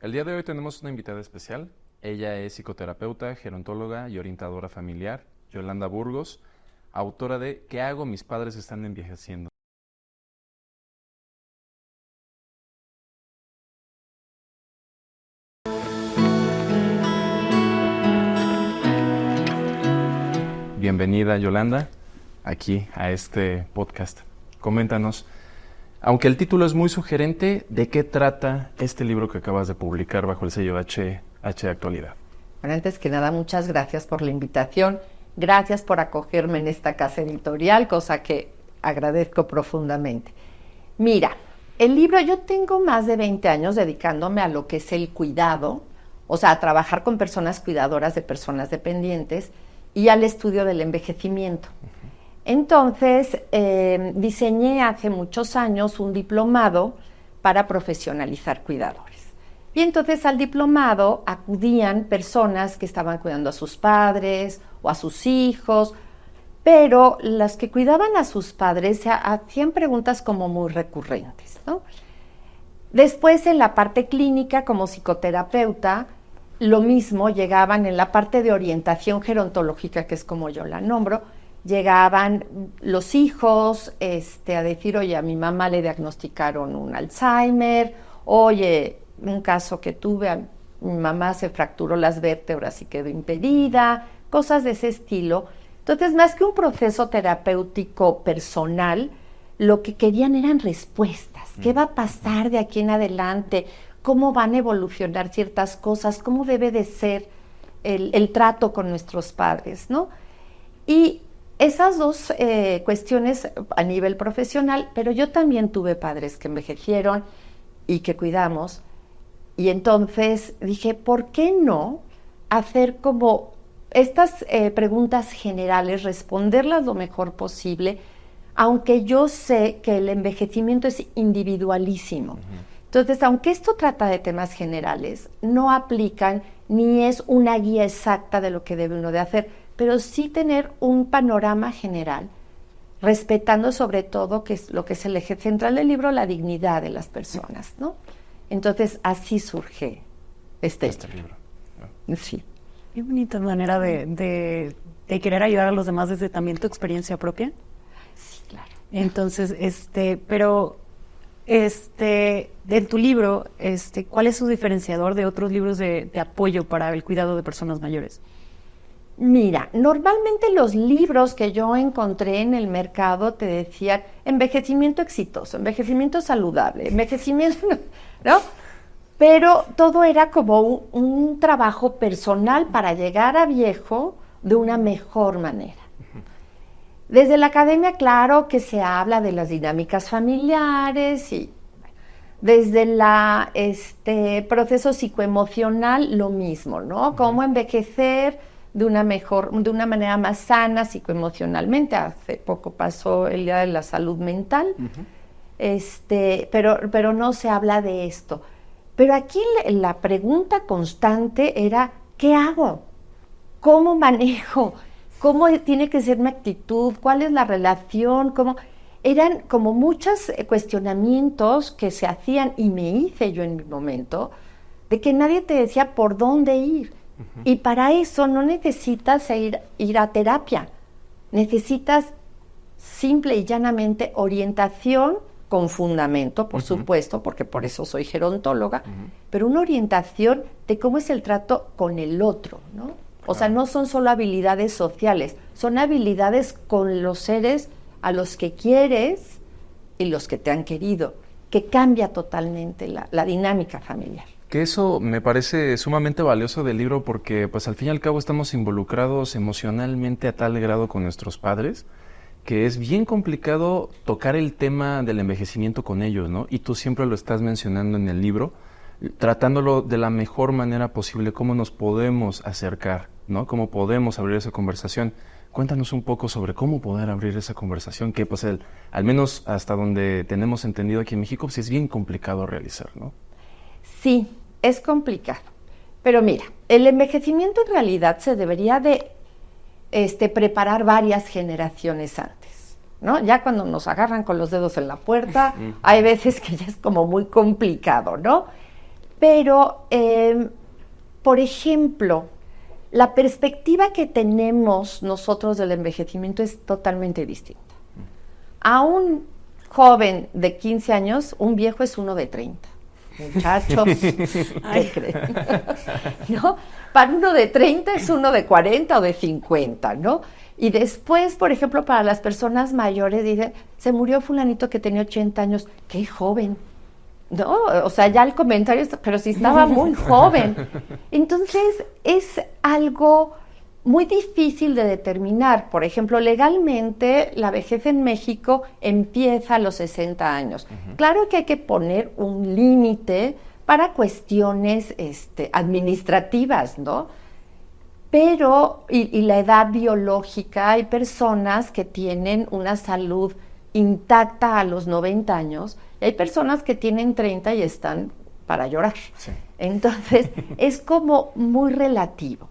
El día de hoy tenemos una invitada especial. Ella es psicoterapeuta, gerontóloga y orientadora familiar, Yolanda Burgos, autora de ¿Qué hago? Mis padres están envejeciendo. Bienvenida, Yolanda, aquí a este podcast. Coméntanos, aunque el título es muy sugerente, ¿de qué trata este libro que acabas de publicar bajo el sello H Actualidad? Bueno, antes que nada, muchas gracias por la invitación. Gracias por acogerme en esta casa editorial, cosa que agradezco profundamente. Mira, el libro, yo tengo más de 20 años dedicándome a lo que es el cuidado, o sea, a trabajar con personas cuidadoras de personas dependientes y al estudio del envejecimiento. Entonces, diseñé hace muchos años un diplomado para profesionalizar cuidadores. Y entonces al diplomado acudían personas que estaban cuidando a sus padres o a sus hijos, pero las que cuidaban a sus padres se hacían preguntas como muy recurrentes, ¿no? Después, en la parte clínica, como psicoterapeuta, lo mismo, llegaban en la parte de orientación gerontológica, que es como yo la nombro, llegaban los hijos a decir, oye, a mi mamá le diagnosticaron un Alzheimer, oye, un caso que tuve, mi mamá se fracturó las vértebras y quedó impedida, cosas de ese estilo. Entonces, más que un proceso terapéutico personal, lo que querían eran respuestas. ¿Qué va a pasar de aquí en adelante? ¿Cómo van a evolucionar ciertas cosas? ¿Cómo debe de ser el trato con nuestros padres, ¿no? Y esas dos cuestiones a nivel profesional, pero yo también tuve padres que envejecieron y que cuidamos. Y entonces dije, ¿por qué no hacer como estas preguntas generales, responderlas lo mejor posible, aunque yo sé que el envejecimiento es individualísimo? Entonces, aunque esto trata de temas generales, no aplican ni es una guía exacta de lo que debe uno de hacer, pero sí tener un panorama general, respetando sobre todo que es lo que es el eje central del libro, la dignidad de las personas, ¿no? Entonces, así surge este libro. Sí. Qué bonita manera de querer ayudar a los demás desde también tu experiencia propia. Sí, claro. Entonces, de tu libro, ¿cuál es su diferenciador de otros libros de apoyo para el cuidado de personas mayores? Mira, normalmente los libros que yo encontré en el mercado te decían envejecimiento exitoso, envejecimiento saludable, envejecimiento, ¿no? Pero todo era como un trabajo personal para llegar a viejo de una mejor manera. Desde la academia, claro que se habla de las dinámicas familiares y desde el proceso psicoemocional lo mismo, ¿no? Cómo envejecer de una manera más sana psicoemocionalmente. Hace poco pasó el Día de la Salud Mental, pero no se habla de esto. Pero aquí la pregunta constante era, ¿qué hago? ¿Cómo manejo? ¿Cómo tiene que ser mi actitud? ¿Cuál es la relación? Eran como muchos cuestionamientos que se hacían y me hice yo en mi momento, de que nadie te decía por dónde ir. Y para eso no necesitas ir a terapia, necesitas simple y llanamente orientación con fundamento, por supuesto, porque por eso soy gerontóloga, pero una orientación de cómo es el trato con el otro, ¿no? O sea, no son solo habilidades sociales, son habilidades con los seres a los que quieres y los que te han querido, que cambia totalmente la dinámica familiar. Que eso me parece sumamente valioso del libro porque pues al fin y al cabo estamos involucrados emocionalmente a tal grado con nuestros padres que es bien complicado tocar el tema del envejecimiento con ellos, ¿no? Y tú siempre lo estás mencionando en el libro, tratándolo de la mejor manera posible, cómo nos podemos acercar, ¿no? Cómo podemos abrir esa conversación. Cuéntanos un poco sobre cómo poder abrir esa conversación, que pues al menos hasta donde tenemos entendido aquí en México, pues es bien complicado realizar, ¿no? Sí, es complicado. Pero mira, el envejecimiento en realidad se debería de preparar varias generaciones antes, ¿no? Ya cuando nos agarran con los dedos en la puerta, hay veces que ya es como muy complicado, ¿no? Pero, por ejemplo, la perspectiva que tenemos nosotros del envejecimiento es totalmente distinta. A un joven de 15 años, un viejo es uno de 30. Muchachos, ¿qué creen? ¿No? Para uno de 30 es uno de 40 o de 50, ¿no? Y después, por ejemplo, para las personas mayores, dicen, se murió fulanito que tenía 80 años, ¡qué joven! ¿No? O sea, ya el comentario, pero sí estaba muy joven. Entonces, es algo muy difícil de determinar. Por ejemplo, legalmente, la vejez en México empieza a los 60 años. Claro que hay que poner un límite para cuestiones administrativas, ¿no? Pero, y la edad biológica, hay personas que tienen una salud intacta a los 90 años, y hay personas que tienen 30 y están para llorar. Sí. Entonces, es como muy relativo.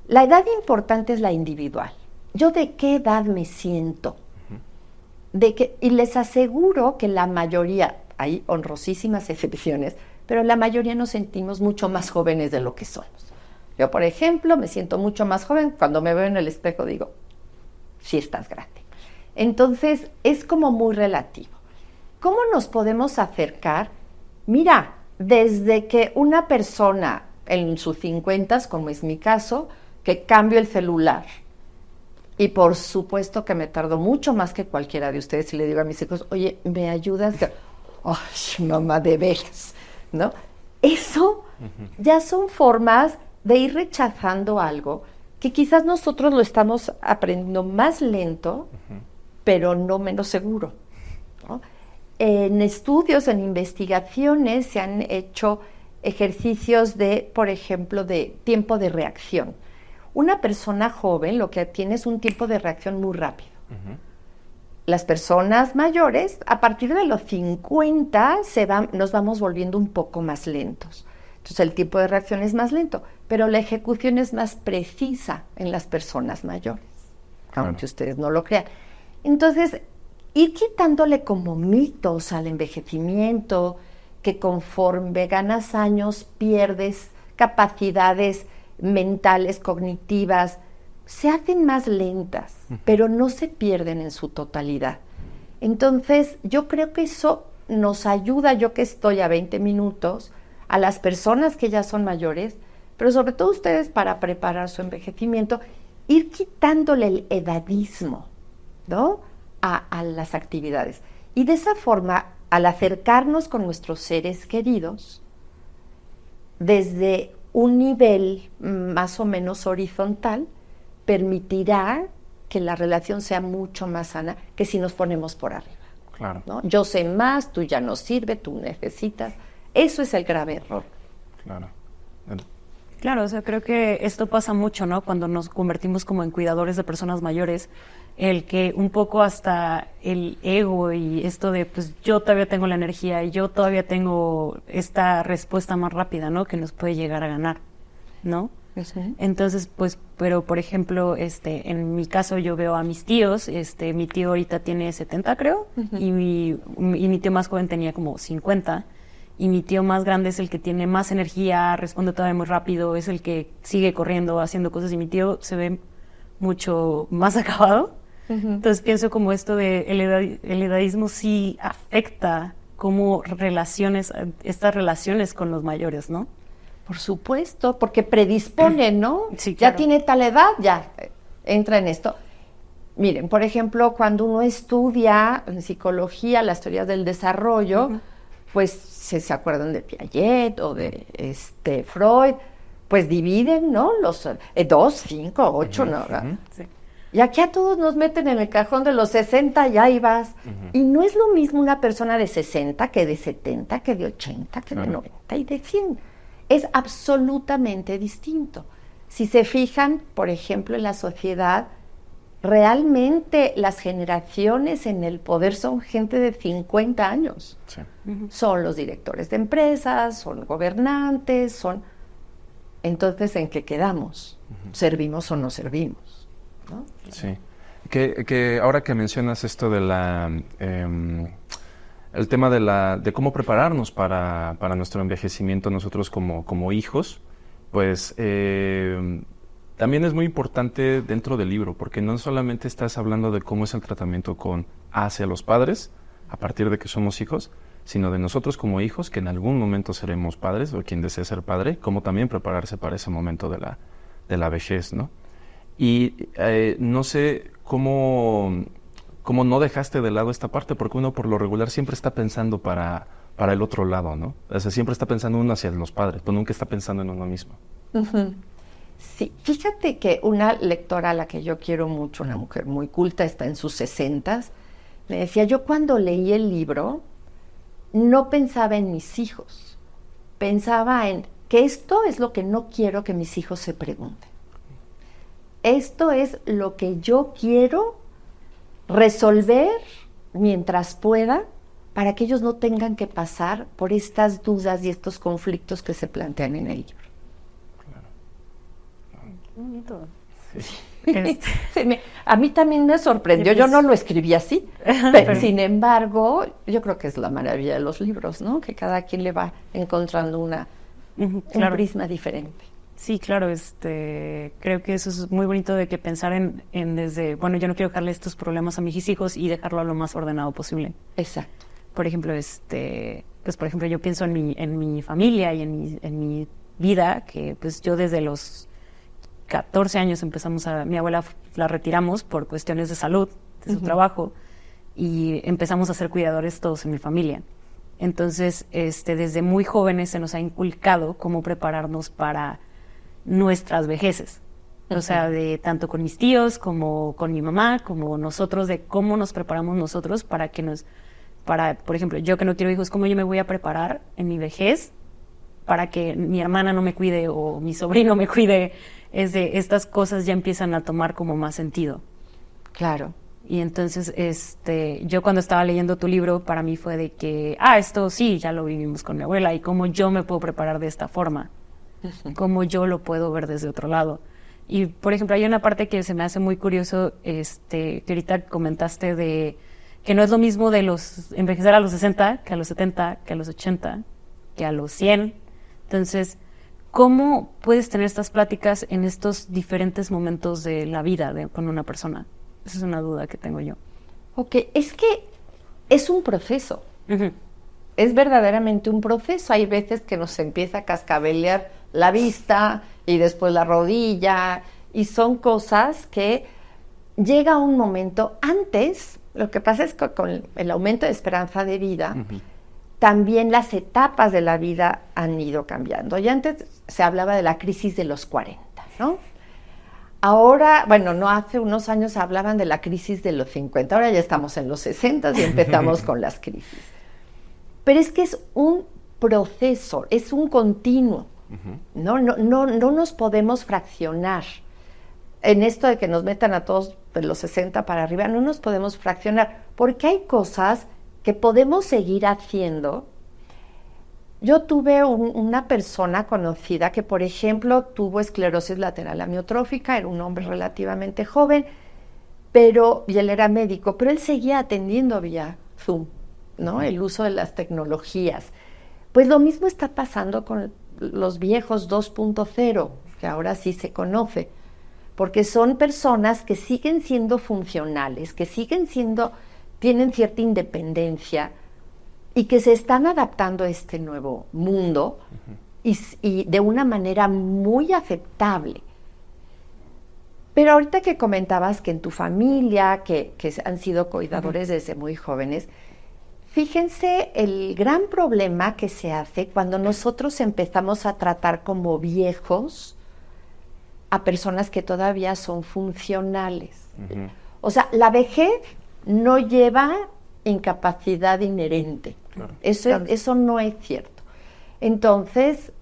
La edad importante es la individual. ¿Yo de qué edad me siento? Y les aseguro que la mayoría, hay honrosísimas excepciones, pero la mayoría nos sentimos mucho más jóvenes de lo que somos. Yo, por ejemplo, me siento mucho más joven. Cuando me veo en el espejo digo, sí estás grande. Entonces, es como muy relativo. ¿Cómo nos podemos acercar? Mira, desde que una persona en sus 50, como es mi caso, que cambio el celular, y por supuesto que me tardo mucho más que cualquiera de ustedes, y le digo a mis hijos, oye, ¿me ayudas? ¡Ay, mamá, de veras! ¿No? Eso ya son formas de ir rechazando algo que quizás nosotros lo estamos aprendiendo más lento, pero no menos seguro, ¿no? En estudios, en investigaciones, se han hecho ejercicios de, por ejemplo, de tiempo de reacción. Una persona joven lo que tiene es un tiempo de reacción muy rápido. Las personas mayores, a partir de los 50, nos vamos volviendo un poco más lentos. Entonces, el tiempo de reacción es más lento, pero la ejecución es más precisa en las personas mayores, aunque ustedes no lo crean. Entonces, ir quitándole como mitos al envejecimiento, que conforme ganas años pierdes capacidades mentales, cognitivas, se hacen más lentas, pero no se pierden en su totalidad. Entonces, yo creo que eso nos ayuda, yo que estoy a 20 minutos, a las personas que ya son mayores, pero sobre todo ustedes para preparar su envejecimiento, ir quitándole el edadismo, ¿no?, a las actividades. Y de esa forma, al acercarnos con nuestros seres queridos, desde un nivel más o menos horizontal, permitirá que la relación sea mucho más sana que si nos ponemos por arriba. Claro. ¿No? Yo sé más, tú ya no sirves, tú necesitas. Eso es el grave error. Claro. Claro, o sea, creo que esto pasa mucho, ¿no? Cuando nos convertimos como en cuidadores de personas mayores, el que un poco hasta el ego y esto de, pues yo todavía tengo la energía y yo todavía tengo esta respuesta más rápida, ¿no? Que nos puede llegar a ganar, ¿no? Sí. Entonces, pues, pero por ejemplo, en mi caso yo veo a mis tíos, mi tío ahorita tiene 70, creo, y mi tío más joven tenía como 50. Y mi tío más grande es el que tiene más energía, responde todavía muy rápido, es el que sigue corriendo, haciendo cosas, y mi tío se ve mucho más acabado. Entonces pienso como esto de el edadismo sí afecta como estas relaciones con los mayores, ¿no? Por supuesto, porque predispone, ¿no? Sí, claro. Ya tiene tal edad, ya entra en esto. Miren, por ejemplo, cuando uno estudia en psicología las teorías del desarrollo, pues se acuerdan de Piaget o de Freud, pues dividen, ¿no? Los 2, 5, 8, ¿no? Sí. Y aquí a todos nos meten en el cajón de los 60 y ahí vas. Y no es lo mismo una persona de 60 que de 70, que de 80, que de 90 y de 100. Es absolutamente distinto. Si se fijan, por ejemplo, en la sociedad, realmente las generaciones en el poder son gente de 50 años. Sí. Son los directores de empresas, son gobernantes, son... Entonces, ¿en qué quedamos? ¿Servimos o no servimos? ¿No? Sí. Que ahora que mencionas esto de el tema de cómo prepararnos para nuestro envejecimiento nosotros como hijos, pues también es muy importante dentro del libro, porque no solamente estás hablando de cómo es el tratamiento hacia los padres, a partir de que somos hijos, sino de nosotros como hijos, que en algún momento seremos padres, o quien desee ser padre, como también prepararse para ese momento de la vejez, ¿no? Y no sé cómo no dejaste de lado esta parte, porque uno por lo regular siempre está pensando para el otro lado, ¿no? O sea, siempre está pensando uno hacia los padres, pero nunca está pensando en uno mismo. Uh-huh. Sí, fíjate que una lectora a la que yo quiero mucho, una mujer muy culta, está en sus 60s, me decía, yo cuando leí el libro no pensaba en mis hijos, pensaba en que esto es lo que no quiero que mis hijos se pregunten. Esto es lo que yo quiero resolver mientras pueda para que ellos no tengan que pasar por estas dudas y estos conflictos que se plantean en el libro. Qué bonito. Sí. A mí también me sorprendió, yo no lo escribí así, pero sin embargo, yo creo que es la maravilla de los libros, ¿no? Que cada quien le va encontrando un prisma diferente. Sí, claro, creo que eso es muy bonito de que pensar en desde, bueno, yo no quiero dejarle estos problemas a mis hijos y dejarlo lo más ordenado posible. Exacto. Por ejemplo, pues por ejemplo, yo pienso en mi familia y en mi vida, que pues yo desde los 14 años mi abuela la retiramos por cuestiones de salud, de su trabajo, y empezamos a ser cuidadores todos en mi familia. Entonces, desde muy jóvenes se nos ha inculcado cómo prepararnos para nuestras vejeces. O sea, de tanto con mis tíos, como con mi mamá, como nosotros, de cómo nos preparamos nosotros por ejemplo, yo que no quiero hijos, cómo yo me voy a preparar en mi vejez para que mi hermana no me cuide o mi sobrino me cuide. Estas cosas ya empiezan a tomar como más sentido. Claro. Y entonces, yo cuando estaba leyendo tu libro, para mí fue de que, esto sí, ya lo vivimos con mi abuela, y cómo yo me puedo preparar de esta forma, cómo yo lo puedo ver desde otro lado. Y, por ejemplo, hay una parte que se me hace muy curioso, que ahorita comentaste de que no es lo mismo de envejecer a los 60, que a los 70, que a los 80, que a los 100. Entonces, ¿cómo puedes tener estas pláticas en estos diferentes momentos de la vida con una persona? Esa es una duda que tengo yo. Ok, es que es un proceso. Uh-huh. Es verdaderamente un proceso. Hay veces que nos empieza a cascabelear la vista y después la rodilla, y son cosas que llega un momento. Antes, lo que pasa es que con el aumento de esperanza de vida, también las etapas de la vida han ido cambiando. Y antes se hablaba de la crisis de los 40, ¿no? Ahora, bueno, no hace unos años hablaban de la crisis de los 50, ahora ya estamos en los 60 y empezamos con las crisis. Pero es que es un proceso, es un continuo, no nos podemos fraccionar. En esto de que nos metan a todos de los 60 para arriba, no nos podemos fraccionar, porque hay cosas que podemos seguir haciendo. Yo tuve una persona conocida que, por ejemplo, tuvo esclerosis lateral amiotrófica, era un hombre relativamente joven, y él era médico, pero él seguía atendiendo vía Zoom, ¿no? El uso de las tecnologías. Pues lo mismo está pasando con los viejos 2.0, que ahora sí se conoce, porque son personas que siguen siendo funcionales, que tienen cierta independencia, y que se están adaptando a este nuevo mundo y de una manera muy aceptable. Pero ahorita que comentabas que en tu familia, que han sido cuidadores desde muy jóvenes, fíjense el gran problema que se hace cuando nosotros empezamos a tratar como viejos a personas que todavía son funcionales. O sea, la vejez no lleva incapacidad inherente. Claro. Eso no es cierto. Entonces,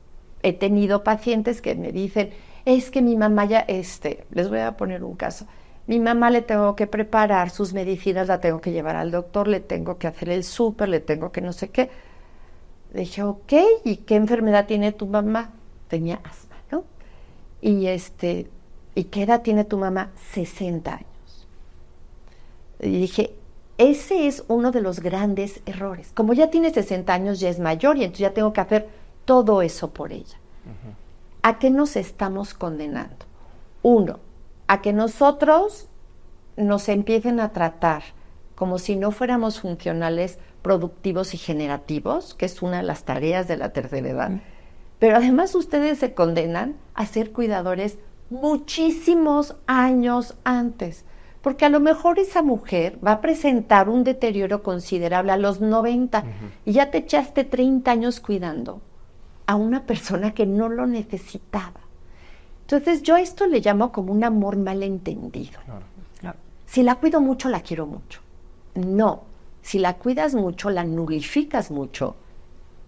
he tenido pacientes que me dicen, es que mi mamá ya, les voy a poner un caso, mi mamá le tengo que preparar sus medicinas, la tengo que llevar al doctor, le tengo que hacer el súper, le tengo que no sé qué. Le dije, ok, ¿y qué enfermedad tiene tu mamá? Tenía asma, ¿no? ¿Y qué edad tiene tu mamá? 60 años. Y dije, ese es uno de los grandes errores. Como ya tiene 60 años, ya es mayor y entonces ya tengo que hacer todo eso por ella. ¿A qué nos estamos condenando? Uno, a que nosotros nos empiecen a tratar como si no fuéramos funcionales, productivos y generativos, que es una de las tareas de la tercera edad. Pero además ustedes se condenan a ser cuidadores muchísimos años antes, porque a lo mejor esa mujer va a presentar un deterioro considerable a los 90 y ya te echaste 30 años cuidando a una persona que no lo necesitaba. Entonces yo a esto le llamo como un amor malentendido. Claro. Si la cuido mucho, la quiero mucho. No, si la cuidas mucho, la nulificas mucho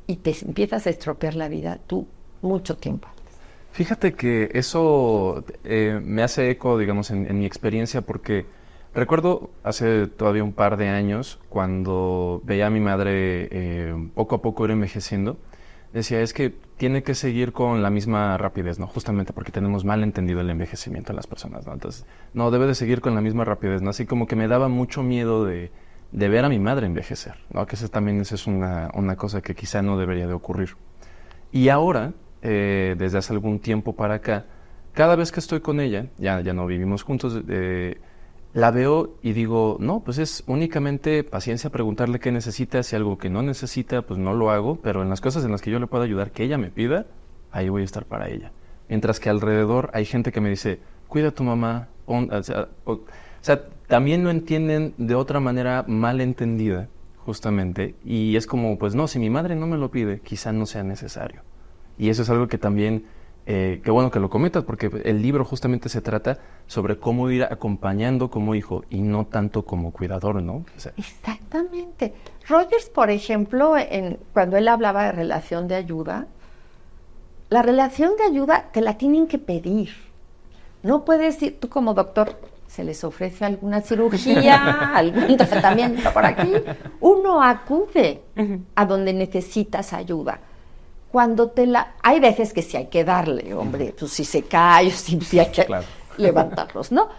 y te empiezas a estropear la vida tú mucho tiempo. Fíjate que eso me hace eco, digamos, en mi experiencia, porque recuerdo hace todavía un par de años, cuando veía a mi madre poco a poco ir envejeciendo, decía, es que tiene que seguir con la misma rapidez, ¿no? Justamente porque tenemos mal entendido el envejecimiento en las personas, ¿no? Entonces, no, debe de seguir con la misma rapidez, ¿no? Así como que me daba mucho miedo de ver a mi madre envejecer, ¿no? Que esa es una cosa que quizá no debería de ocurrir. Y ahora, desde hace algún tiempo para acá, cada vez que estoy con ella, ya no vivimos juntos, la veo y digo, no, pues es únicamente paciencia, preguntarle qué necesita, si algo que no necesita, pues no lo hago, pero en las cosas en las que yo le puedo ayudar, que ella me pida, ahí voy a estar para ella. Mientras que alrededor hay gente que me dice, cuida a tu mamá, o sea, también lo entienden de otra manera mal entendida, justamente, y es como, pues no, si mi madre no me lo pide, quizá no sea necesario. Y eso es algo que también, qué bueno que lo comentas, porque el libro justamente se trata sobre cómo ir acompañando como hijo y no tanto como cuidador, ¿no? O sea, Exactamente. Rogers, por ejemplo, cuando él hablaba de relación de ayuda, la relación de ayuda te la tienen que pedir. No puedes ir, tú como doctor, se les ofrece alguna cirugía, algún tratamiento por aquí, uno acude a donde necesitas ayuda. Cuando hay veces que sí hay que darle, hombre, pues si se cae, sí hay que levantarlos, ¿no?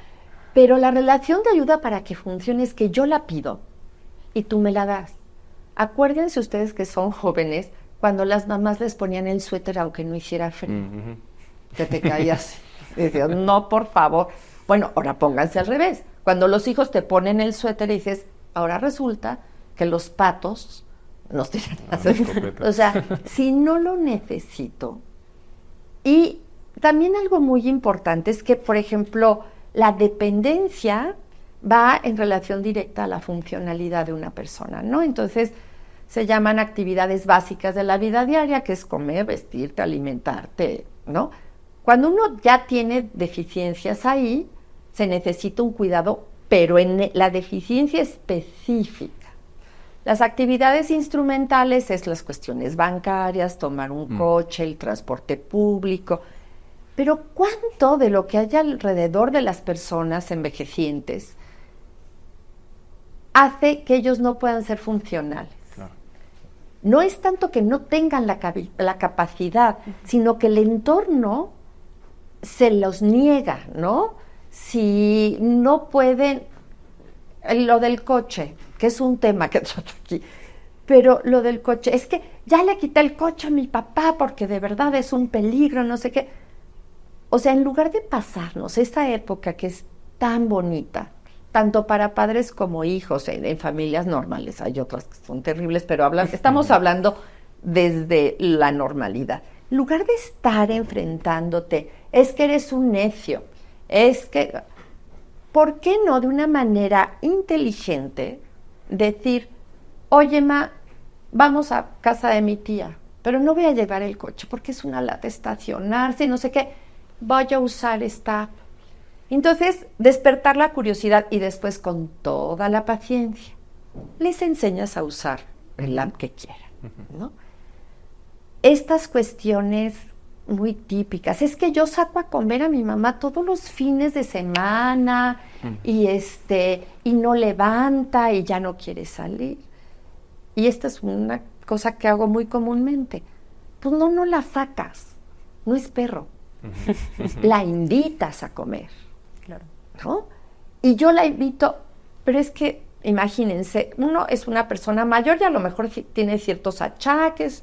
Pero la relación de ayuda para que funcione es que yo la pido y tú me la das. Acuérdense ustedes que son jóvenes cuando las mamás les ponían el suéter aunque no hiciera frío. Que te caías y decías, no, por favor. Bueno, ahora pónganse al revés. Cuando los hijos te ponen el suéter y dices, ahora resulta que los patos nos tiran a hacer. O sea, si no lo necesito. Y también algo muy importante es que, por ejemplo, la dependencia va en relación directa a la funcionalidad de una persona, ¿no? Entonces, se llaman actividades básicas de la vida diaria, que es comer, vestirte, alimentarte, ¿no? Cuando uno ya tiene deficiencias ahí, se necesita un cuidado, pero en la deficiencia específica. Las actividades instrumentales es las cuestiones bancarias, tomar un coche, el transporte público. Pero ¿cuánto de lo que hay alrededor de las personas envejecientes hace que ellos no puedan ser funcionales? Claro. No es tanto que no tengan la capacidad, sino que el entorno se los niega, ¿no? Si no pueden, lo del coche, que es un tema que trato aquí, pero lo del coche, es que ya le quité el coche a mi papá porque de verdad es un peligro, no sé qué. O sea, en lugar de pasarnos esta época que es tan bonita, tanto para padres como hijos, en familias normales, hay otras que son terribles, pero estamos hablando desde la normalidad. En lugar de estar enfrentándote, es que eres un necio, es que, ¿por qué no de una manera inteligente decir, oye, ma, vamos a casa de mi tía, pero no voy a llevar el coche porque es una lata estacionarse, no sé qué, voy a usar esta app? Entonces, despertar la curiosidad y después con toda la paciencia les enseñas a usar el app que quieran, ¿no? Estas cuestiones muy típicas, es que yo saco a comer a mi mamá todos los fines de semana y no levanta y ya no quiere salir. Y esta es una cosa que hago muy comúnmente. Pues no la sacas, no es perro. La invitas a comer, Claro. ¿no? Y yo la invito, pero es que imagínense, uno es una persona mayor y a lo mejor tiene ciertos achaques,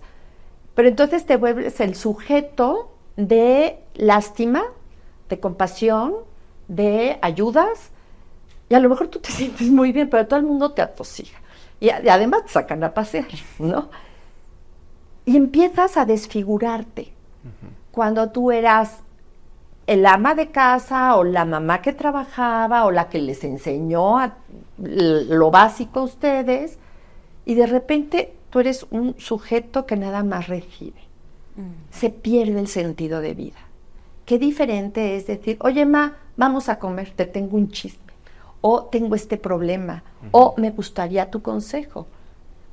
pero entonces te vuelves el sujeto de lástima, de compasión, de ayudas, y a lo mejor tú te sientes muy bien, pero todo el mundo te atosiga. Y además te sacan a pasear, ¿no? Y empiezas a desfigurarte. Cuando tú eras el ama de casa o la mamá que trabajaba o la que les enseñó lo básico a ustedes, y de repente tú eres un sujeto que nada más recibe. Se pierde el sentido de vida. Qué diferente es decir, oye, ma, vamos a comer, te tengo un chisme, o tengo este problema, o me gustaría tu consejo.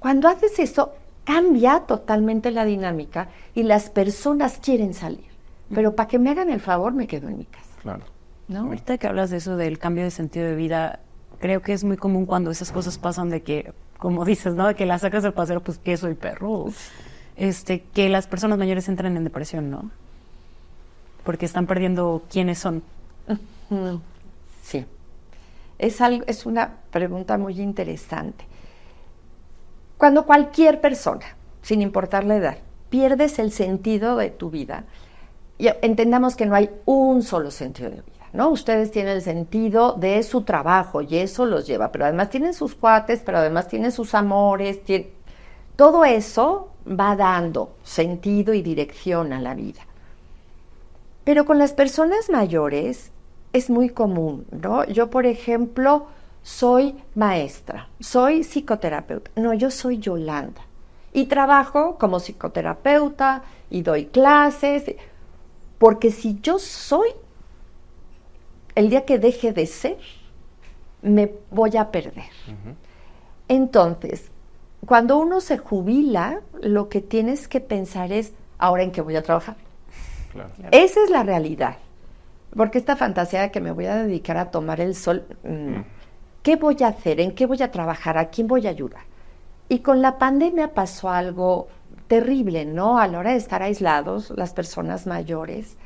Cuando haces eso, cambia totalmente la dinámica y las personas quieren salir. Pero para que me hagan el favor, me quedo en mi casa. Claro. ¿No? Ahorita que hablas de eso, del cambio de sentido de vida, creo que es muy común cuando esas cosas pasan de que, como dices, ¿no? De que la sacas del paseo, pues que soy perro. Que las personas mayores entran en depresión, ¿no? Porque están perdiendo quiénes son. Sí. Es una pregunta muy interesante. Cuando cualquier persona, sin importar la edad, pierdes el sentido de tu vida, y entendamos que no hay un solo sentido de vida, ¿no? Ustedes tienen el sentido de su trabajo y eso los lleva, pero además tienen sus cuates, pero además tienen sus amores, todo eso va dando sentido y dirección a la vida. Pero con las personas mayores es muy común, ¿no? Yo, por ejemplo, soy maestra, soy psicoterapeuta. No, yo soy Yolanda y trabajo como psicoterapeuta y doy clases, porque si yo soy, el día que deje de ser, me voy a perder. Entonces, cuando uno se jubila, lo que tienes que pensar es, ¿ahora en qué voy a trabajar? Claro. Esa es la realidad. Porque esta fantasía de que me voy a dedicar a tomar el sol, ¿qué voy a hacer? ¿En qué voy a trabajar? ¿A quién voy a ayudar? Y con la pandemia pasó algo terrible, ¿no? A la hora de estar aislados, las personas mayores,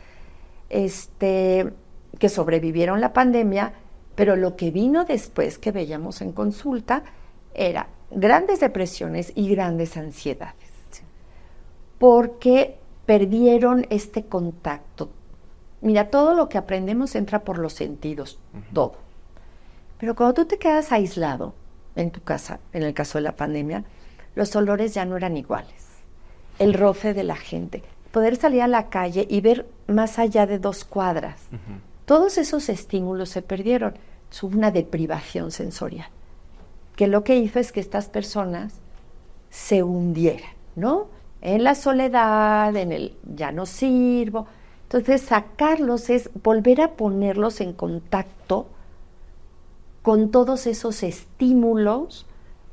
que sobrevivieron la pandemia, pero lo que vino después que veíamos en consulta era grandes depresiones y grandes ansiedades, porque perdieron este contacto. Mira, todo lo que aprendemos entra por los sentidos, todo. Pero cuando tú te quedas aislado en tu casa, en el caso de la pandemia, los olores ya no eran iguales. El roce de la gente, poder salir a la calle y ver más allá de 2 cuadras. Todos esos estímulos se perdieron. Hubo una deprivación sensorial, que lo que hizo es que estas personas se hundieran, ¿no? En la soledad, en el ya no sirvo. Entonces, sacarlos es volver a ponerlos en contacto con todos esos estímulos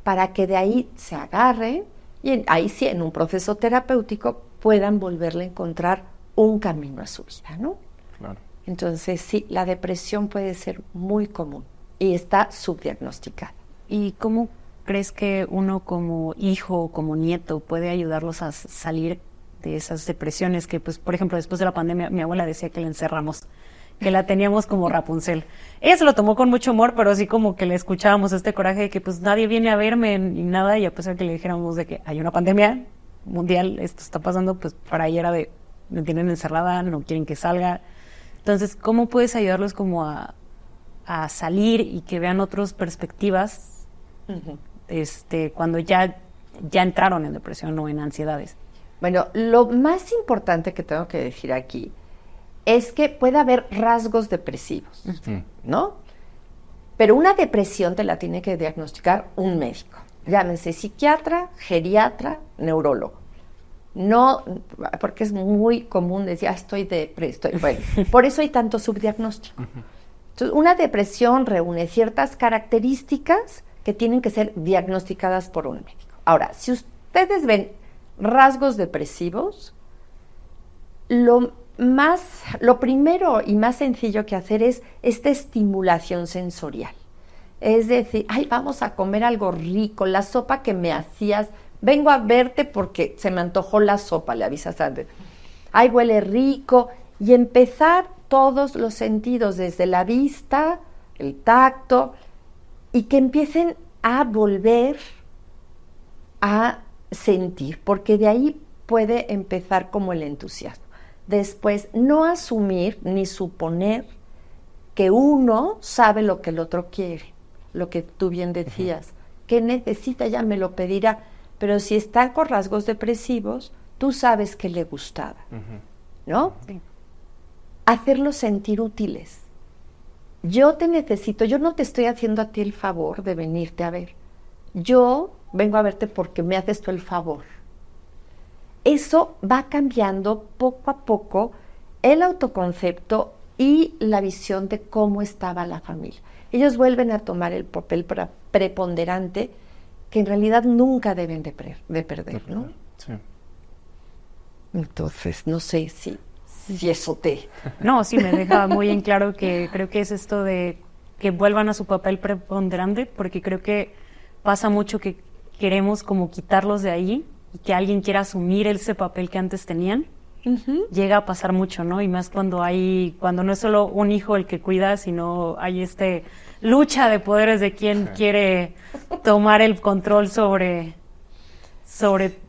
para que de ahí se agarren y ahí sí, en un proceso terapéutico, puedan volverle a encontrar un camino a su vida, ¿no? Claro. Entonces, sí, la depresión puede ser muy común y está subdiagnosticada. ¿Y cómo crees que uno como hijo o como nieto puede ayudarlos a salir de esas depresiones que, pues, por ejemplo, después de la pandemia, mi abuela decía que la encerramos, que la teníamos como Rapunzel? Ella se lo tomó con mucho humor, pero así como que le escuchábamos este coraje de que pues nadie viene a verme ni nada, y a pesar de que le dijéramos de que hay una pandemia mundial, esto está pasando, pues para ella era de, me tienen encerrada, no quieren que salga. Entonces, ¿cómo puedes ayudarlos como a salir y que vean otras perspectivas cuando ya entraron en depresión o en ansiedades? Bueno, lo más importante que tengo que decir aquí es que puede haber rasgos depresivos, ¿no? Pero una depresión te la tiene que diagnosticar un médico, llámese psiquiatra, geriatra, neurólogo. No, porque es muy común decir, estoy depresivo. Bueno, por eso hay tanto subdiagnóstico. Entonces, una depresión reúne ciertas características que tienen que ser diagnosticadas por un médico. Ahora, si ustedes ven rasgos depresivos, lo primero y más sencillo que hacer es esta estimulación sensorial. Es decir, vamos a comer algo rico, la sopa que me hacías, vengo a verte porque se me antojó la sopa, le avisas antes. Huele rico, y empezar todos los sentidos, desde la vista, el tacto, y que empiecen a volver a sentir, porque de ahí puede empezar como el entusiasmo. Después, no asumir ni suponer que uno sabe lo que el otro quiere, lo que tú bien decías, que necesita, ya me lo pedirá, pero si está con rasgos depresivos, tú sabes que le gustaba, ¿no? Sí. Hacerlos sentir útiles. Yo te necesito, yo no te estoy haciendo a ti el favor de venirte a ver. Yo vengo a verte porque me haces tú el favor. Eso va cambiando poco a poco el autoconcepto y la visión de cómo estaba la familia. Ellos vuelven a tomar el papel preponderante que en realidad nunca deben de perder, ¿no? Sí. Entonces, no sé si eso te... No, sí, me deja muy en claro que creo que es esto de que vuelvan a su papel preponderante, porque creo que pasa mucho que queremos como quitarlos de ahí y que alguien quiera asumir ese papel que antes tenían. Llega a pasar mucho, ¿no? Y más cuando no es solo un hijo el que cuida, sino hay lucha de poderes de quién quiere tomar el control sobre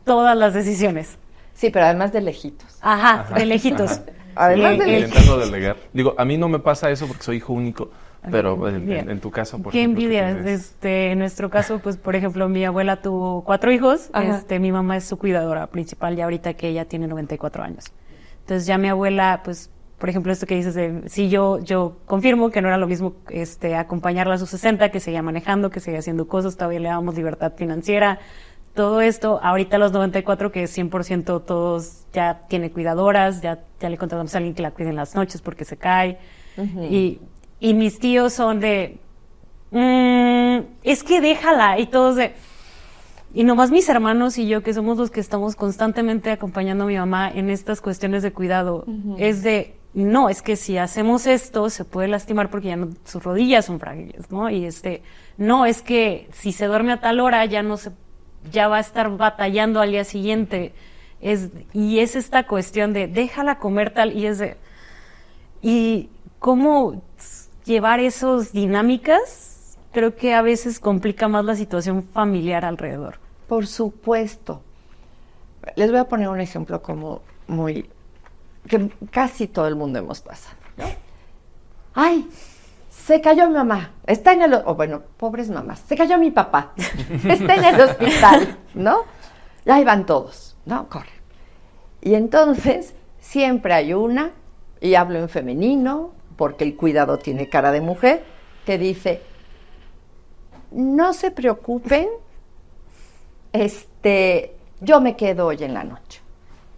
todas las decisiones. Sí, pero además de lejitos. Ajá, de lejitos. Además de Intentando delegar. Digo, a mí no me pasa eso porque soy hijo único, pero en tu caso, por Qué ejemplo, envidia. En nuestro caso, pues, por ejemplo, mi abuela tuvo 4 hijos. Mi mamá es su cuidadora principal ya ahorita que ella tiene 94 años. Entonces ya mi abuela, pues, por ejemplo, esto que dices sí, yo confirmo que no era lo mismo acompañarla a sus 60, que seguía manejando, que seguía haciendo cosas, todavía le damos libertad financiera. Todo esto, ahorita a los 94, que 100% todos ya tiene cuidadoras, ya le contratamos a alguien que la cuide en las noches porque se cae. Y mis tíos son de, es que déjala, y todos de... Y nomás mis hermanos y yo, que somos los que estamos constantemente acompañando a mi mamá en estas cuestiones de cuidado, es de, no, es que si hacemos esto se puede lastimar porque ya no, sus rodillas son frágiles, ¿no? Y no, es que si se duerme a tal hora ya va a estar batallando al día siguiente. Y es esta cuestión de déjala comer tal, y cómo llevar esas dinámicas, creo que a veces complica más la situación familiar alrededor. Por supuesto. Les voy a poner un ejemplo que casi todo el mundo hemos pasado, ¿no? ¡Ay! Se cayó mi mamá, está en pobres mamás, se cayó mi papá, está en el hospital, ¿no? Y ahí van todos, ¿no? Corre. Y entonces siempre hay una, y hablo en femenino, porque el cuidado tiene cara de mujer, que dice, no se preocupen, yo me quedo hoy en la noche.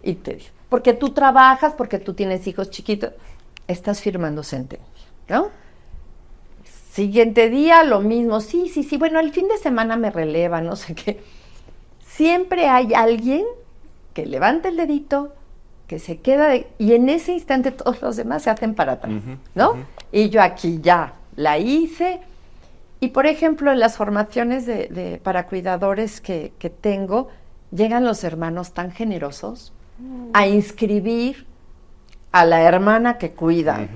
Y te digo, porque tú trabajas, porque tú tienes hijos chiquitos, estás firmando sentencia, ¿no? Siguiente día, lo mismo, sí, bueno, el fin de semana me releva, no sé qué. Siempre hay alguien que levanta el dedito, que se queda, y en ese instante todos los demás se hacen para atrás, ¿no? Y yo aquí ya la hice, y por ejemplo, en las formaciones para cuidadores que tengo, llegan los hermanos tan generosos a inscribir a la hermana que cuida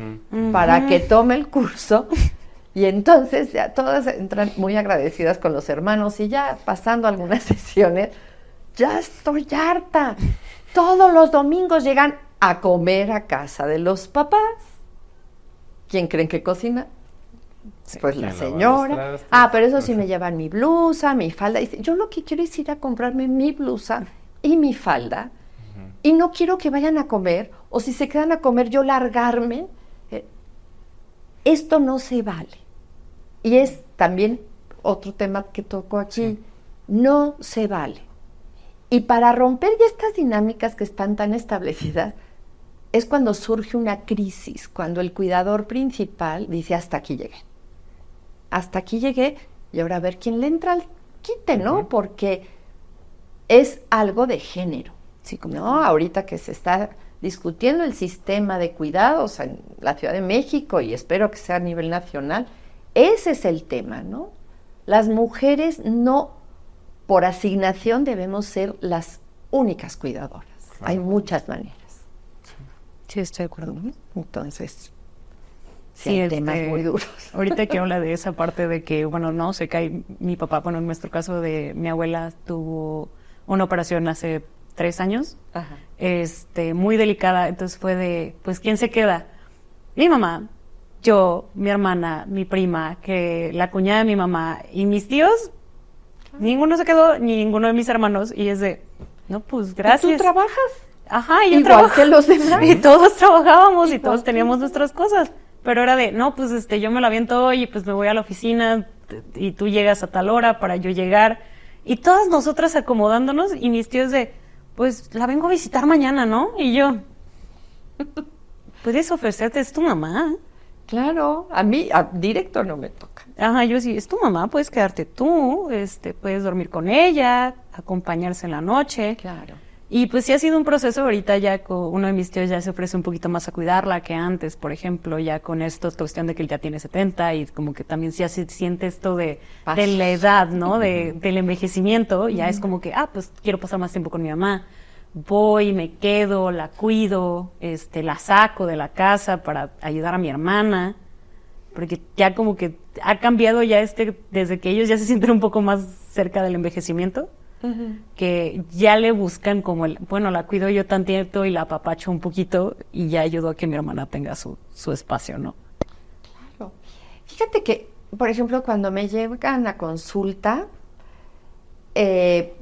para que tome el curso. Y entonces ya todas entran muy agradecidas con los hermanos y ya pasando algunas sesiones, ya estoy harta. Todos los domingos llegan a comer a casa de los papás. ¿Quién creen que cocina? Sí, pues la señora. Pero eso sí me llevan mi blusa, mi falda. Dice, yo lo que quiero es ir a comprarme mi blusa y mi falda. Y no quiero que vayan a comer, o si se quedan a comer, yo largarme. Esto no se vale. Y es también otro tema que toco aquí. Sí. No se vale. Y para romper ya estas dinámicas que están tan establecidas, es cuando surge una crisis, cuando el cuidador principal dice, hasta aquí llegué. Hasta aquí llegué, y ahora a ver quién le entra al quite, ¿no? Porque es algo de género, sí, ¿no? Ahorita que se está discutiendo el sistema de cuidados en la Ciudad de México, y espero que sea a nivel nacional, ese es el tema, ¿no? Las mujeres no, por asignación, debemos ser las únicas cuidadoras. Claro. Hay muchas maneras. Sí, estoy de acuerdo. Entonces, Sí, hay temas muy duros. Ahorita que habla de esa parte de que, bueno, no, se cae mi papá, bueno, en nuestro caso de mi abuela tuvo una operación hace 3 años, Ajá. Muy delicada, entonces fue de, pues, ¿quién se queda? Mi mamá, yo, mi hermana, mi prima, que la cuñada de mi mamá y mis tíos, ninguno se quedó, ni ninguno de mis hermanos, y es de, no, pues, gracias. ¿Y tú trabajas? Ajá, y yo Igual trabajo. que los demás. Y todos trabajábamos y Igual todos que teníamos los nuestras cosas. Pero era de, no, pues yo me lo aviento hoy y pues me voy a la oficina y tú llegas a tal hora para yo llegar. Y todas nosotras acomodándonos y mis tíos de, pues la vengo a visitar mañana, ¿no? Y yo, puedes ofrecerte, es tu mamá. Claro, a mí directo no me toca. Ajá, yo sí, es tu mamá, puedes quedarte tú, puedes dormir con ella, acompañarse en la noche. Claro. Y pues sí ha sido un proceso, ahorita ya uno de mis tíos ya se ofrece un poquito más a cuidarla que antes, por ejemplo, ya con esta cuestión de que él ya tiene 70 y como que también ya se siente esto de la edad, ¿no? Del envejecimiento, ya es como que, pues quiero pasar más tiempo con mi mamá. Voy, me quedo, la cuido, la saco de la casa para ayudar a mi hermana, porque ya como que ha cambiado ya desde que ellos ya se sienten un poco más cerca del envejecimiento. Que ya le buscan como bueno, la cuido yo tantito y la apapacho un poquito y ya ayudo a que mi hermana tenga su espacio, ¿no? Claro. Fíjate que, por ejemplo, cuando me llegan a consulta,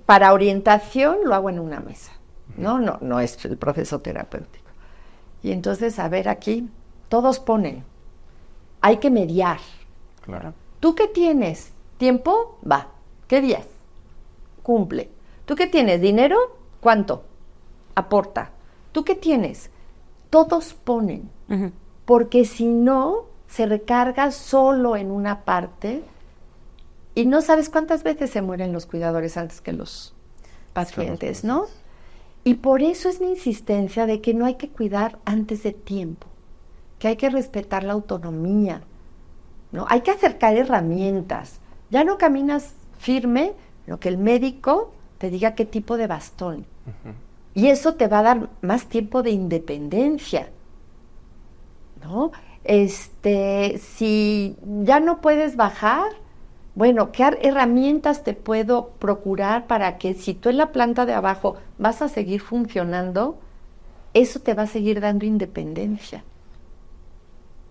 para orientación lo hago en una mesa, ¿no? No es el proceso terapéutico. Y entonces, a ver, aquí todos ponen, hay que mediar. Claro. ¿Tú qué tienes? ¿Tiempo? Va. ¿Qué días? Cumple. ¿Tú qué tienes? ¿Dinero? ¿Cuánto? Aporta. ¿Tú qué tienes? Todos ponen, porque si no, se recarga solo en una parte y no sabes cuántas veces se mueren los cuidadores antes que los pacientes, ¿no? Y por eso es mi insistencia de que no hay que cuidar antes de tiempo, que hay que respetar la autonomía, ¿no? Hay que acercar herramientas. Ya no caminas firme, lo que el médico te diga qué tipo de bastón. Y eso te va a dar más tiempo de independencia, ¿no? Si ya no puedes bajar, bueno, ¿qué herramientas te puedo procurar para que si tú en la planta de abajo vas a seguir funcionando, eso te va a seguir dando independencia?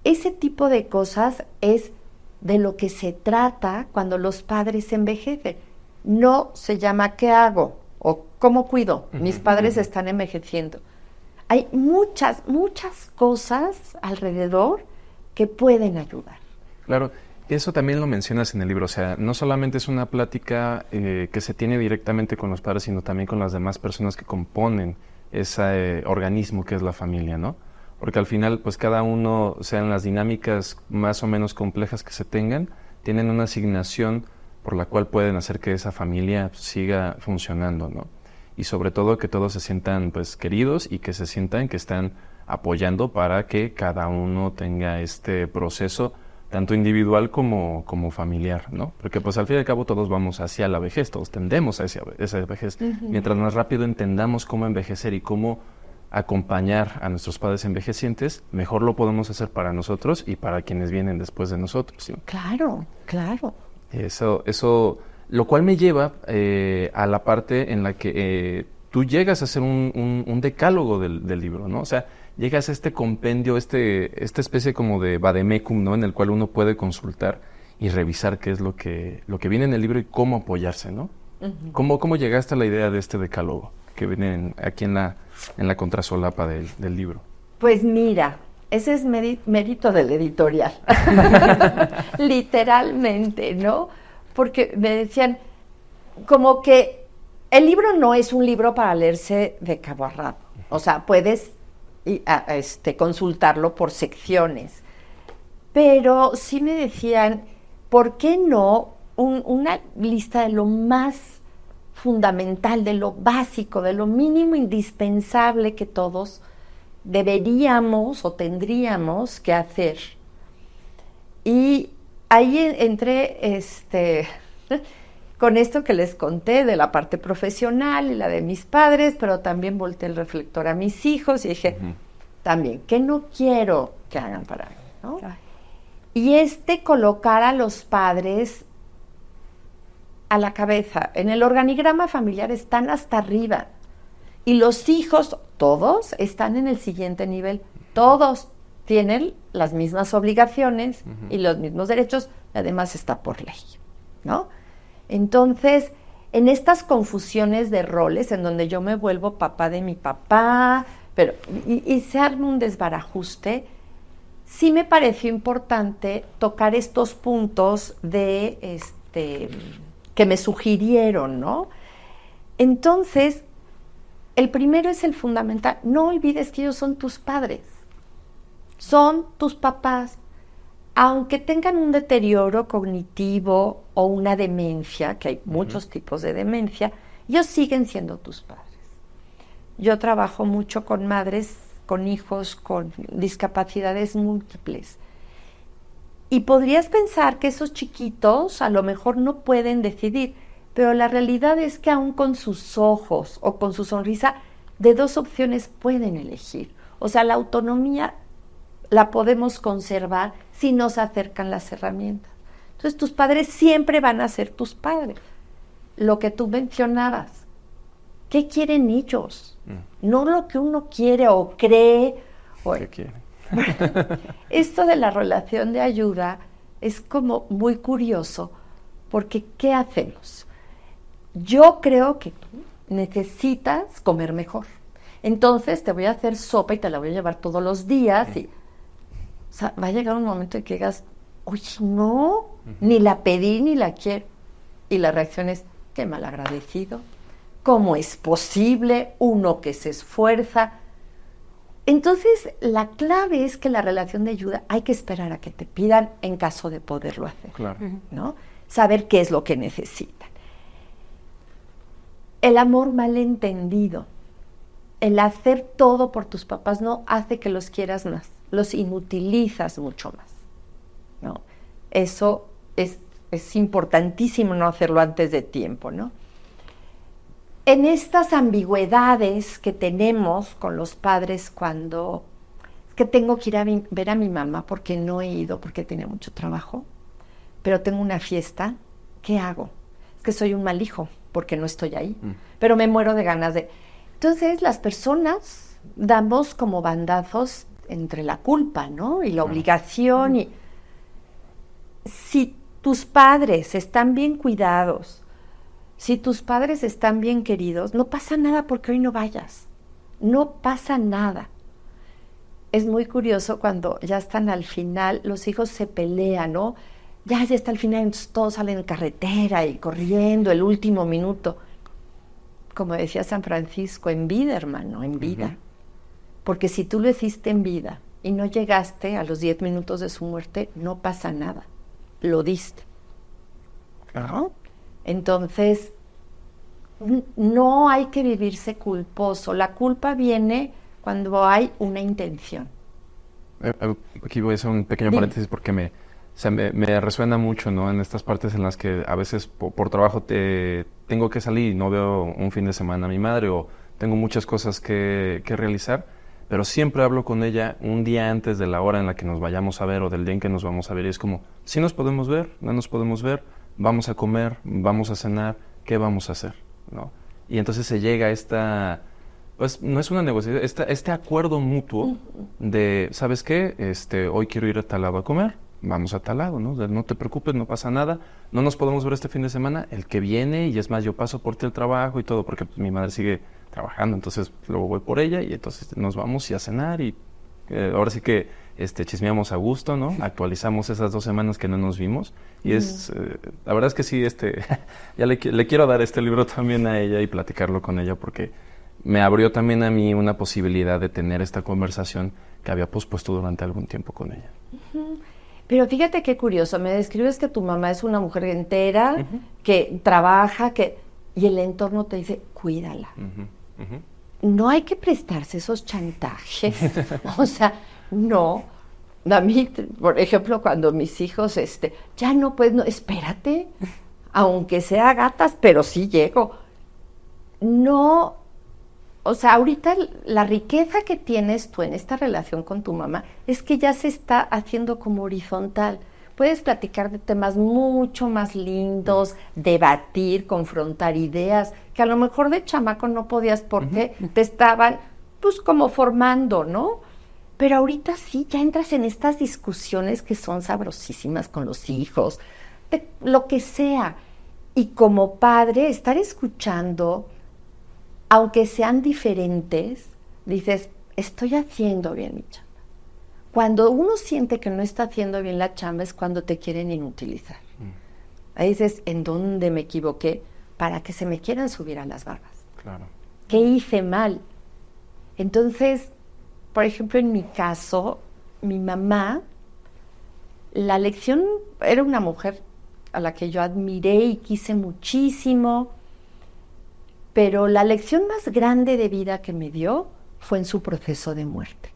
Ese tipo de cosas es de lo que se trata cuando los padres envejecen. No se llama ¿qué hago? O ¿cómo cuido? Mis padres están envejeciendo. Hay muchas cosas alrededor que pueden ayudar. Claro, eso también lo mencionas en el libro. O sea, no solamente es una plática que se tiene directamente con los padres, sino también con las demás personas que componen ese organismo que es la familia, ¿no? Porque al final, pues cada uno, sean las dinámicas más o menos complejas que se tengan, tienen una asignación por la cual pueden hacer que esa familia siga funcionando, ¿no? Y sobre todo que todos se sientan pues queridos y que se sientan que están apoyando para que cada uno tenga este proceso tanto individual como familiar, ¿no? Porque pues al fin y al cabo todos vamos hacia la vejez, todos tendemos a esa vejez. Mientras más rápido entendamos cómo envejecer y cómo acompañar a nuestros padres envejecientes, mejor lo podemos hacer para nosotros y para quienes vienen después de nosotros, ¿sí? Claro, claro. Eso, lo cual me lleva a la parte en la que tú llegas a hacer un decálogo del libro, ¿no? O sea, llegas a este compendio, esta especie como de vademecum, ¿no? En el cual uno puede consultar y revisar qué es lo que viene en el libro y cómo apoyarse, ¿no? ¿Cómo llegaste a la idea de este decálogo que viene aquí en la contrasolapa del libro? Pues mira, ese es mérito del editorial, literalmente, ¿no? Porque me decían, como que el libro no es un libro para leerse de cabo a rabo, o sea, puedes consultarlo por secciones, pero sí me decían, ¿por qué no una lista de lo más fundamental, de lo básico, de lo mínimo indispensable que todos deberíamos o tendríamos que hacer? Y ahí entré con esto que les conté de la parte profesional y la de mis padres, pero también volteé el reflector a mis hijos y dije, también, ¿qué no quiero que hagan para mí? ¿No? y colocar a los padres a la cabeza. En el organigrama familiar están hasta arriba. Y los hijos, todos, están en el siguiente nivel. Todos tienen las mismas obligaciones y los mismos derechos, y además está por ley, ¿no? Entonces, en estas confusiones de roles, en donde yo me vuelvo papá de mi papá, pero y se arma un desbarajuste, sí me pareció importante tocar estos puntos de que me sugirieron, ¿no? Entonces, el primero es el fundamental. No olvides que ellos son tus padres, son tus papás. Aunque tengan un deterioro cognitivo o una demencia, que hay muchos tipos de demencia, ellos siguen siendo tus padres. Yo trabajo mucho con madres, con hijos con discapacidades múltiples. Y podrías pensar que esos chiquitos a lo mejor no pueden decidir, pero la realidad es que aún con sus ojos o con su sonrisa, de dos opciones pueden elegir. O sea, la autonomía la podemos conservar si nos acercan las herramientas. Entonces, tus padres siempre van a ser tus padres. Lo que tú mencionabas, ¿qué quieren ellos? No lo que uno quiere o cree. ¿Qué quieren? Esto de la relación de ayuda es como muy curioso, porque ¿qué hacemos? Yo creo que tú necesitas comer mejor. Entonces te voy a hacer sopa y te la voy a llevar todos los días. Y, o sea, va a llegar un momento en que digas, oye, no, ni la pedí ni la quiero. Y la reacción es, qué malagradecido. ¿Cómo es posible uno que se esfuerza? Entonces, la clave es que la relación de ayuda hay que esperar a que te pidan en caso de poderlo hacer, Claro. ¿no? Saber qué es lo que necesitan. El amor malentendido, el hacer todo por tus papás no hace que los quieras más, los inutilizas mucho más, ¿no? Eso es importantísimo no hacerlo antes de tiempo, ¿no? En estas ambigüedades que tenemos con los padres cuando es que tengo que ir a ver a mi mamá porque no he ido, porque tenía mucho trabajo, pero tengo una fiesta, ¿qué hago? Es que soy un mal hijo porque no estoy ahí, pero me muero de ganas de... Entonces las personas damos como bandazos entre la culpa, ¿no? Y la obligación. Y si tus padres están bien cuidados, si tus padres están bien queridos, no pasa nada porque hoy no vayas. No pasa nada. Es muy curioso cuando ya están al final, los hijos se pelean, ¿no? Ya está al final, entonces todos salen en carretera y corriendo el último minuto. Como decía San Francisco, en vida, hermano, en vida. Porque si tú lo hiciste en vida y no llegaste a los 10 minutos de su muerte, no pasa nada. Lo diste. ¿No? Entonces, no hay que vivirse culposo. La culpa viene cuando hay una intención. Aquí voy a hacer un pequeño paréntesis porque me resuena mucho, ¿no? En estas partes en las que a veces por trabajo tengo que salir y no veo un fin de semana a mi madre o tengo muchas cosas que realizar, pero siempre hablo con ella un día antes de la hora en la que nos vayamos a ver o del día en que nos vamos a ver y es como, ¿sí nos podemos ver? ¿No nos podemos ver? ¿Vamos a comer? ¿Vamos a cenar? ¿Qué vamos a hacer? ¿No? Y entonces se llega a esta... Pues no es una negociación, este acuerdo mutuo de, ¿sabes qué? Hoy quiero ir a tal lado a comer, vamos a tal lado, ¿no? No te preocupes, no pasa nada, no nos podemos ver este fin de semana, el que viene, y es más, yo paso por ti el trabajo y todo, porque pues, mi madre sigue trabajando, entonces luego voy por ella y entonces nos vamos y a cenar y ahora sí que chismeamos a gusto, ¿no? Actualizamos esas 2 semanas que no nos vimos y es, la verdad es que sí, ya le quiero dar este libro también a ella y platicarlo con ella porque me abrió también a mí una posibilidad de tener esta conversación que había pospuesto durante algún tiempo con ella. Pero fíjate qué curioso, me describes que tu mamá es una mujer entera, que trabaja, y el entorno te dice, cuídala. No hay que prestarse esos chantajes, o sea, no. A mí, por ejemplo, cuando mis hijos, ya no, pues, no, espérate, aunque sea gatas, pero sí llego. No o sea, ahorita la riqueza que tienes tú en esta relación con tu mamá es que ya se está haciendo como horizontal. Puedes platicar de temas mucho más lindos, debatir, confrontar ideas, que a lo mejor de chamaco no podías porque te estaban, pues, como formando, ¿no? Pero ahorita sí, ya entras en estas discusiones que son sabrosísimas con los hijos, de lo que sea. Y como padre, estar escuchando, aunque sean diferentes, dices, estoy haciendo bien mi chamba. Cuando uno siente que no está haciendo bien la chamba es cuando te quieren inutilizar. Ahí dices, ¿en dónde me equivoqué? Para que se me quieran subir a las barbas. Claro. ¿Qué hice mal? Entonces, por ejemplo, en mi caso, mi mamá, la lección, era una mujer a la que yo admiré y quise muchísimo, pero la lección más grande de vida que me dio fue en su proceso de muerte,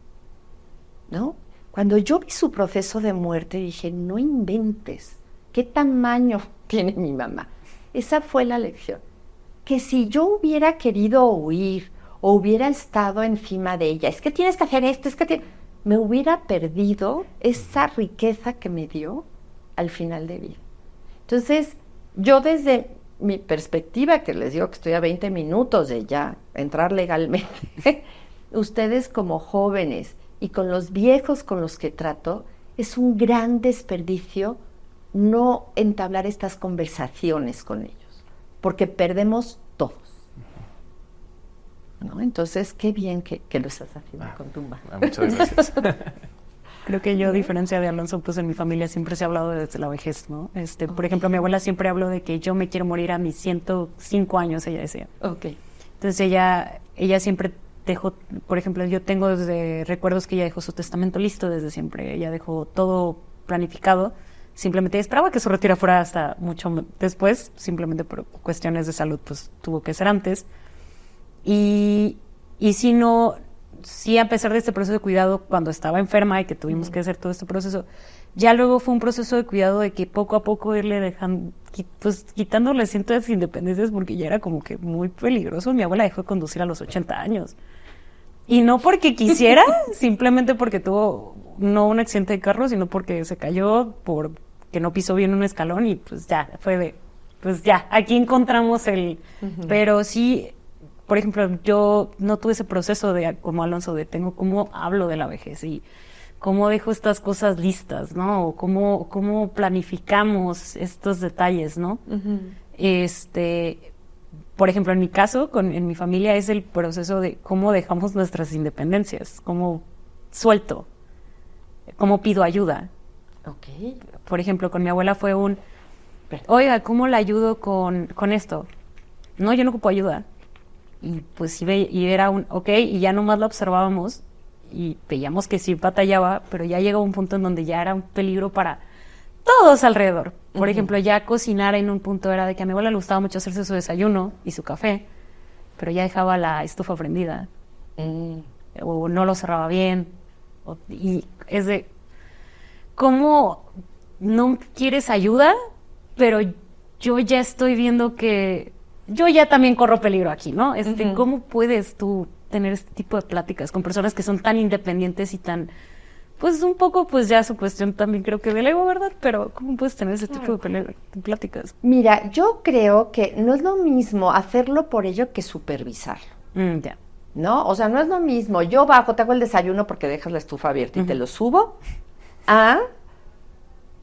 ¿no? Cuando yo vi su proceso de muerte, dije, no inventes, ¿qué tamaño tiene mi mamá? Esa fue la lección. Que si yo hubiera querido huir o hubiera estado encima de ella, es que tienes que hacer esto, me hubiera perdido esa riqueza que me dio al final de vida. Entonces, yo desde mi perspectiva, que les digo que estoy a 20 minutos de ya entrar legalmente, ustedes como jóvenes y con los viejos con los que trato, es un gran desperdicio no entablar estas conversaciones con ellos, porque perdemos todos, ¿no? Entonces, qué bien que lo estás haciendo con tu mamá. Muchas gracias. Creo que yo, a diferencia de Alonso, pues en mi familia siempre se ha hablado desde la vejez, ¿no? Por ejemplo, mi abuela siempre habló de que yo me quiero morir a mis 105 años, ella decía. Okay. Entonces ella siempre dejó, por ejemplo, yo tengo desde recuerdos que ella dejó su testamento listo desde siempre, ella dejó todo planificado, simplemente esperaba que su retiro fuera hasta mucho después, simplemente por cuestiones de salud, pues tuvo que ser antes. Y si no... Sí, a pesar de este proceso de cuidado, cuando estaba enferma y que tuvimos que hacer todo este proceso, ya luego fue un proceso de cuidado de que poco a poco irle dejando, pues quitándole ciertas independencias porque ya era como que muy peligroso. Mi abuela dejó de conducir a los 80 años. Y no porque quisiera, simplemente porque tuvo no un accidente de carro, sino porque se cayó, porque no pisó bien un escalón y pues ya, fue de, pues ya, aquí encontramos el... Pero sí... Por ejemplo, yo no tuve ese proceso de, como Alonso, de cómo hablo de la vejez y cómo dejo estas cosas listas, ¿no? O cómo planificamos estos detalles, ¿no? Por ejemplo, en mi caso, en mi familia, es el proceso de cómo dejamos nuestras independencias, cómo suelto, cómo pido ayuda. Okay. Por ejemplo, con mi abuela fue oiga, ¿cómo la ayudo con esto? No, yo no ocupo ayuda. Y pues sí, y era y ya nomás la observábamos y veíamos que sí batallaba, pero ya llegó un punto en donde ya era un peligro para todos alrededor. Por ejemplo, ya cocinar en un punto era de que a mi abuela le gustaba mucho hacerse su desayuno y su café, pero ya dejaba la estufa prendida, o no lo cerraba bien, y es de, ¿cómo no quieres ayuda? Pero yo ya estoy viendo que yo ya también corro peligro aquí, ¿no? ¿Cómo puedes tú tener este tipo de pláticas con personas que son tan independientes y tan, pues un poco, pues ya su cuestión también creo que del ego, ¿verdad? Pero ¿cómo puedes tener ese tipo de pláticas? Mira, yo creo que no es lo mismo hacerlo por ello que supervisarlo. Ya. ¿No? O sea, no es lo mismo. Yo bajo, te hago el desayuno porque dejas la estufa abierta y te lo subo,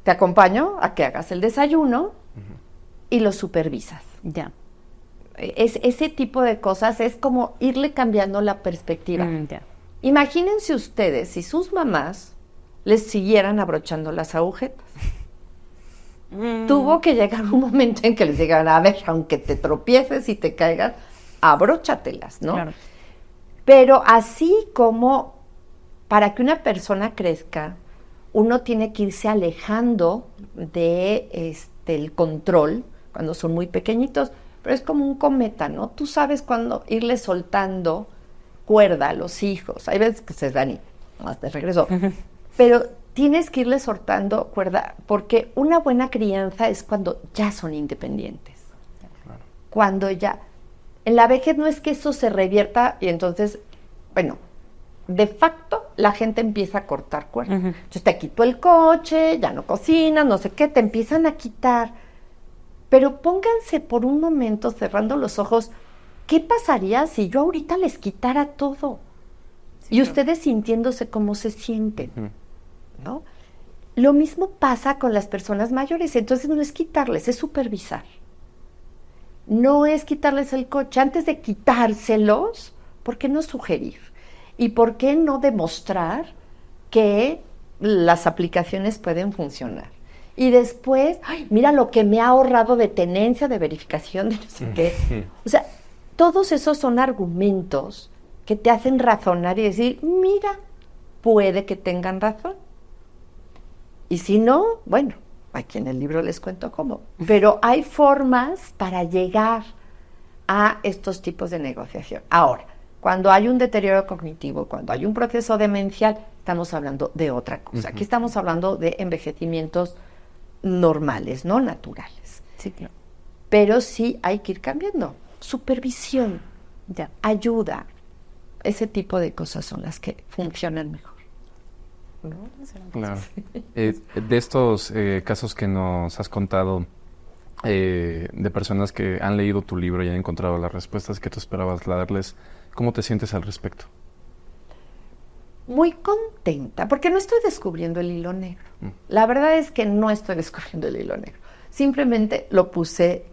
te acompaño a que hagas el desayuno y lo supervisas. Ya. Ese tipo de cosas es como irle cambiando la perspectiva. Imagínense ustedes si sus mamás les siguieran abrochando las agujetas. Tuvo que llegar un momento en que les digan, a ver, aunque te tropieces y te caigas, abróchatelas, ¿no? Claro. Pero así como para que una persona crezca, uno tiene que irse alejando de el control cuando son muy pequeñitos. Pero es como un cometa, ¿no? Tú sabes cuándo irle soltando cuerda a los hijos. Hay veces que se dan y más de regreso. Pero tienes que irle soltando cuerda porque una buena crianza es cuando ya son independientes. Claro. Cuando ya... En la vejez no es que eso se revierta y entonces, bueno, de facto la gente empieza a cortar cuerdas. Entonces te quitó el coche, ya no cocinas, no sé qué, te empiezan a quitar. Pero pónganse por un momento cerrando los ojos, ¿qué pasaría si yo ahorita les quitara todo? Sí, y ustedes sintiéndose como se sienten, ¿no? Lo mismo pasa con las personas mayores, entonces no es quitarles, es supervisar. No es quitarles el coche, antes de quitárselos, ¿por qué no sugerir? ¿Y por qué no demostrar que las aplicaciones pueden funcionar? Y después, ¡ay, mira lo que me ha ahorrado de tenencia, de verificación, de no sé qué! O sea, todos esos son argumentos que te hacen razonar y decir, mira, puede que tengan razón. Y si no, bueno, aquí en el libro les cuento cómo. Pero hay formas para llegar a estos tipos de negociación. Ahora, cuando hay un deterioro cognitivo, cuando hay un proceso demencial, estamos hablando de otra cosa. Aquí estamos hablando de envejecimientos normales, no naturales. Sí, claro. Pero sí hay que ir cambiando. Supervisión, Ya. ayuda, ese tipo de cosas son las que funcionan mejor. ¿No? Claro. De estos casos que nos has contado, de personas que han leído tu libro y han encontrado las respuestas que tú esperabas darles, ¿cómo te sientes al respecto? Muy contenta, porque no estoy descubriendo el hilo negro. La verdad es que no estoy descubriendo el hilo negro. Simplemente lo puse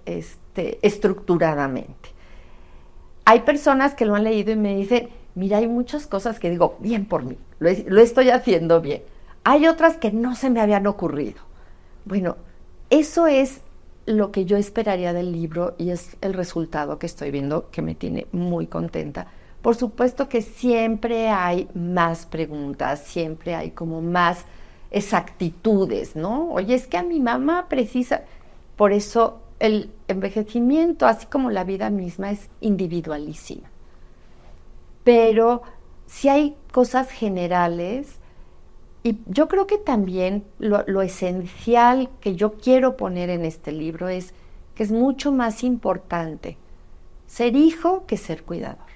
estructuradamente. Hay personas que lo han leído y me dicen, mira, hay muchas cosas que digo, bien por mí, lo estoy haciendo bien. Hay otras que no se me habían ocurrido. Bueno, eso es lo que yo esperaría del libro y es el resultado que estoy viendo que me tiene muy contenta. Por supuesto que siempre hay más preguntas, siempre hay como más exactitudes, ¿no? Oye, es que a mi mamá precisa. Por eso el envejecimiento, así como la vida misma, es individualísima. Pero sí hay cosas generales y yo creo que también lo esencial que yo quiero poner en este libro es que es mucho más importante ser hijo que ser cuidador.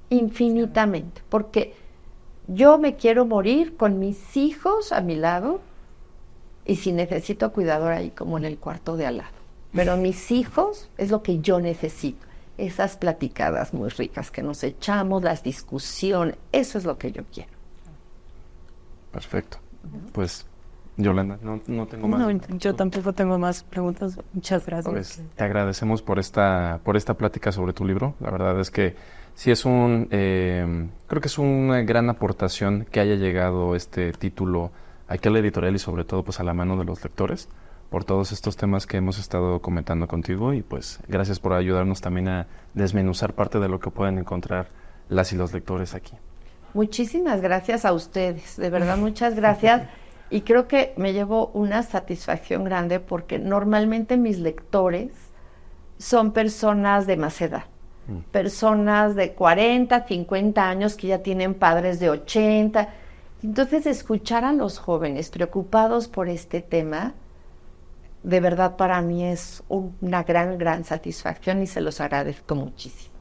Infinitamente, porque yo me quiero morir con mis hijos a mi lado y si necesito cuidador ahí como en el cuarto de al lado. Pero mis hijos es lo que yo necesito. Esas platicadas muy ricas que nos echamos, las discusiones, eso es lo que yo quiero. Perfecto. Pues, Yolanda, no tengo más. No, yo tampoco tengo más preguntas. Muchas gracias. Pues, te agradecemos por esta plática sobre tu libro. La verdad es que sí es creo que es una gran aportación que haya llegado este título aquí a la editorial y sobre todo pues a la mano de los lectores por todos estos temas que hemos estado comentando contigo y pues gracias por ayudarnos también a desmenuzar parte de lo que pueden encontrar las y los lectores aquí. Muchísimas gracias a ustedes, de verdad muchas gracias y creo que me llevo una satisfacción grande porque normalmente mis lectores son personas de más edad. Personas de 40, 50 años que ya tienen padres de 80. Entonces, escuchar a los jóvenes preocupados por este tema, de verdad para mí es una gran, gran satisfacción y se los agradezco muchísimo.